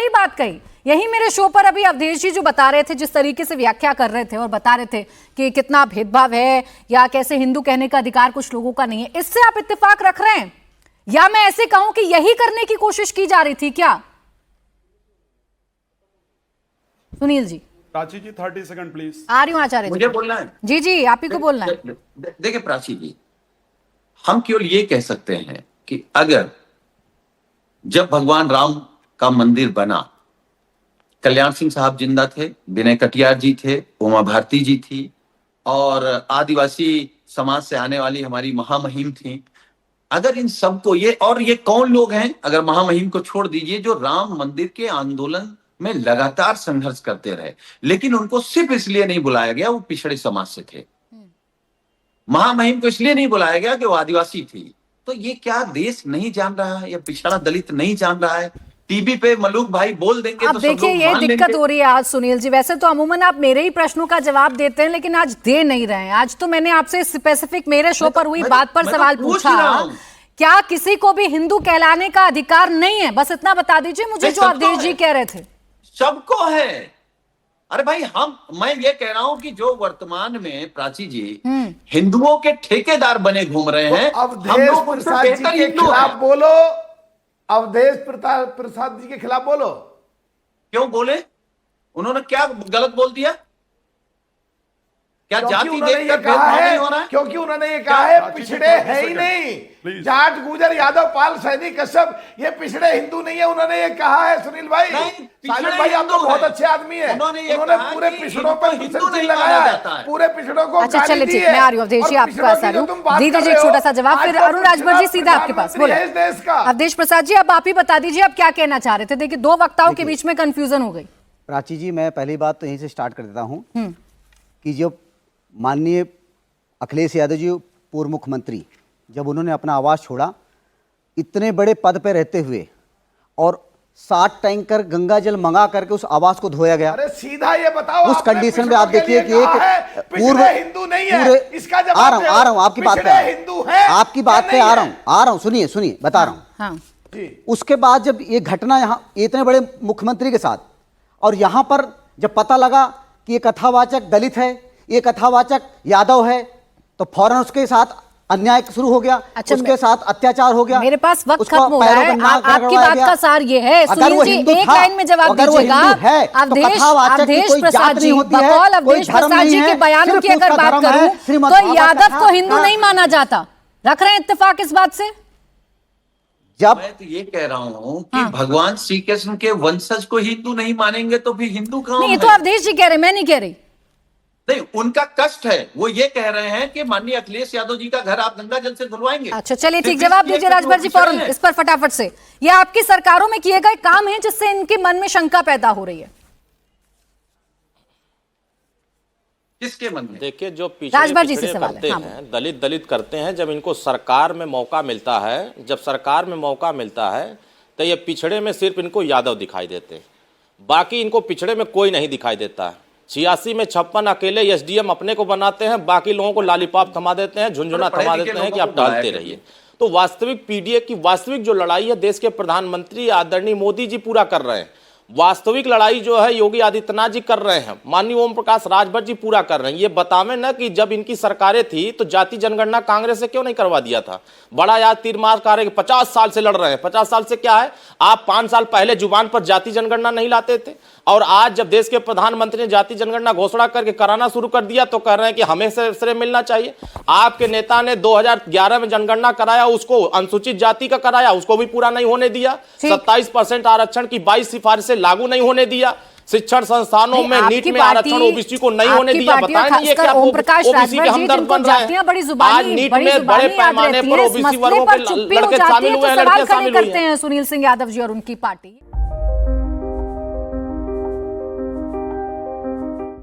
बड़ी बात कही। यही मेरे शो पर अभी अवधेश जी जो बता रहे थे, जिस तरीके से व्याख्या कर रहे थे और बता रहे थे कि कितना भेदभाव है या कैसे हिंदू कहने का अधिकार कुछ लोगों का नहीं है, इससे आप इत्तेफाक रख रहे हैं या मैं ऐसे कहूं कि यही करने की कोशिश की जा रही थी क्या? सुनील जी। प्राची जी 30 सेकंड प्लीज। आ रही हूं आचार्य जी। मुझे बोलना है? जी जी, आप ही को बोलना है। देखिए प्राची जी, हम केवल ये कह सकते हैं कि अगर जब भगवान राम का मंदिर बना, कल्याण सिंह साहब जिंदा थे, विनय कटियार जी थे, उमा भारती जी थी और आदिवासी समाज से आने वाली हमारी महामहिम थी। अगर इन सबको ये कौन लोग हैं, अगर महामहिम को छोड़ दीजिए, जो राम मंदिर के आंदोलन में लगातार संघर्ष करते रहे, लेकिन उनको सिर्फ इसलिए नहीं बुलाया गया वो पिछड़े समाज से थे। महामहिम को इसलिए नहीं बुलाया गया कि वो आदिवासी थी। तो ये क्या देश नहीं जान रहा है या पिछड़ा दलित नहीं जान रहा है? टीवी पे मलूक भाई बोल देंगे अब तो देखिए ये दिक्कत हो रही है आज सुनील जी। वैसे तो अमूमन आप मेरे ही प्रश्नों का जवाब देते हैं, लेकिन आज दे नहीं रहे हैं। आज तो मैंने आपसे स्पेसिफिक मेरे शो पर हुई बात पर सवाल पूछा, क्या किसी को भी हिंदू कहलाने का अधिकार नहीं है? बस इतना बता दीजिए मुझे जो अवधेश जी कह रहे थे। सबको है। अरे भाई मैं ये कह रहा हूं कि जो वर्तमान में प्राची जी हिंदुओं के ठेकेदार बने घूम रहे हैं, अवधेश प्रसाद जी के खिलाफ बोलो, अवधेश प्रसाद जी के खिलाफ बोलो। क्यों बोले? उन्होंने क्या गलत बोल दिया? क्या जाति देखकर भेदभाव नहीं हो रहा है? क्योंकि उन्होंने ये कहा है पिछड़े है ही नहीं, जाट गुजर यादव पाल सैनी कश्यप ये पिछड़े हिंदू नहीं है, उन्होंने ये कहा है। सुनील भाई, साजिद भाई, आप तो बहुत अच्छे आदमी हैं, उन्होंने पूरे पिछड़ों पर लगाया है, पूरे पिछड़ों को। अच्छा चलिए ठीक, मैं आ रही हूँ अवधेश जी, आपके पास आ रही हूँ। दीजिए एक छोटा सा जवाब, फिर अरुण राजभर जी सीधा आपके पास। बोले अवधेश प्रसाद जी, अब आप ही बता दीजिए आप क्या कहना चाह रहे थे। देखिए दो वक्ताओं के बीच में कंफ्यूजन हो गई। प्राची जी, मैं पहली बात तो यहीं से स्टार्ट कर देता हूँ कि जो माननीय अखिलेश यादव जी पूर्व मुख्यमंत्री, जब उन्होंने अपना आवास छोड़ा, इतने बड़े पद पर रहते हुए और 60 टैंकर गंगा जल मंगा करके उस आवास को धोया गया। अरे सीधा ये बताओ, उस कंडीशन में आप देखिए कि एक पूर्व हिंदू नहीं है, इसका जवाब आ रहा हूं आपकी बात पे, हिंदू है आपकी बात पे आ रहा हूं, सुनिए बता रहा हूं। उसके बाद जब ये घटना यहाँ इतने बड़े मुख्यमंत्री के साथ, और यहाँ पर जब पता लगा कि ये कथावाचक दलित है, ये कथावाचक यादव है, तो फौरन उसके साथ अन्याय शुरू हो गया। अच्छा, उसके साथ अत्याचार हो गया। मेरे पास वक्त खत्म हो रहा है। आपकी बात का सार ये है, सुनील जी एक लाइन में जवाब दीजिएगा। अवधेश प्रसाद जी, बकौल अवधेश प्रसाद जी के बयानों की अगर बात करूं तो यादव को हिंदू नहीं माना जाता। रख रहे हैं इत्तेफाक इस बात से? जब मैं तो ये कह रहा हूँ कि भगवान श्री कृष्ण के वंशज को हिंदू नहीं मानेंगे तो फिर हिंदू कहाँ? नहीं, ये तो अवधेश जी कह रहे, मैं नहीं कह रही। नहीं, उनका कष्ट है, वो ये कह रहे हैं कि माननीय अखिलेश यादव जी का घर आप गंगा जल से धुलवाएंगे। अच्छा चलिए ठीक, जवाब दीजिए राजभर जी फौरन इस पर फटाफट से। ये आपकी सरकारों में किए गए काम है जिससे इनके मन में शंका पैदा हो रही है? किसके मन में? देखिए, जो पिछड़े करते हैं, दलित करते हैं, जब इनको सरकार में मौका मिलता है, जब सरकार में मौका मिलता है तो ये पिछड़े में सिर्फ इनको यादव दिखाई देते हैं, बाकी इनको पिछड़े में कोई नहीं दिखाई देता है। 86 में 56 अकेले एसडीएम अपने को बनाते हैं, बाकी लोगों को लॉलीपॉप थमा देते हैं, झुंझुना थमा देते हैं कि आप डालते रहिए। तो वास्तविक पीडीए की वास्तविक जो लड़ाई है देश के प्रधानमंत्री आदरणीय मोदी जी पूरा कर रहे हैं। वास्तविक लड़ाई जो है योगी आदित्यनाथ जी कर रहे हैं, माननीय ओम प्रकाश राजभर जी पूरा कर रहे हैं। ये बतावें ना कि जब इनकी सरकारें थी तो जाति जनगणना कांग्रेस से क्यों नहीं करवा दिया था? बड़ा याद तीरमार कार्य 50 साल से लड़ रहे हैं। 50 साल से क्या है, आप 5 साल पहले जुबान पर जाति जनगणना नहीं लाते थे, और आज जब देश के प्रधानमंत्री ने जाति जनगणना घोषणा करके कराना शुरू कर दिया तो कह रहे हैं कि हमें श्रेय मिलना चाहिए। आपके नेता ने 2011 में जनगणना कराया, उसको अनुसूचित जाति का कराया, उसको भी पूरा नहीं होने दिया। 27% आरक्षण की 22 सिफारिशें लागू नहीं होने दिया। शिक्षण संस्थानों में नीट में आरक्षण ओबीसी को नहीं होने दिया। बताएं ये क्या ओबीसी के हमदर्द बन रहे हैं? आज नीट में बड़े पैमाने पर ओबीसी वर्गों के लड़के शामिल हुए हैं, लड़के शामिल हुए हैं। सुनील सिंह यादव जी और उनकी पार्टी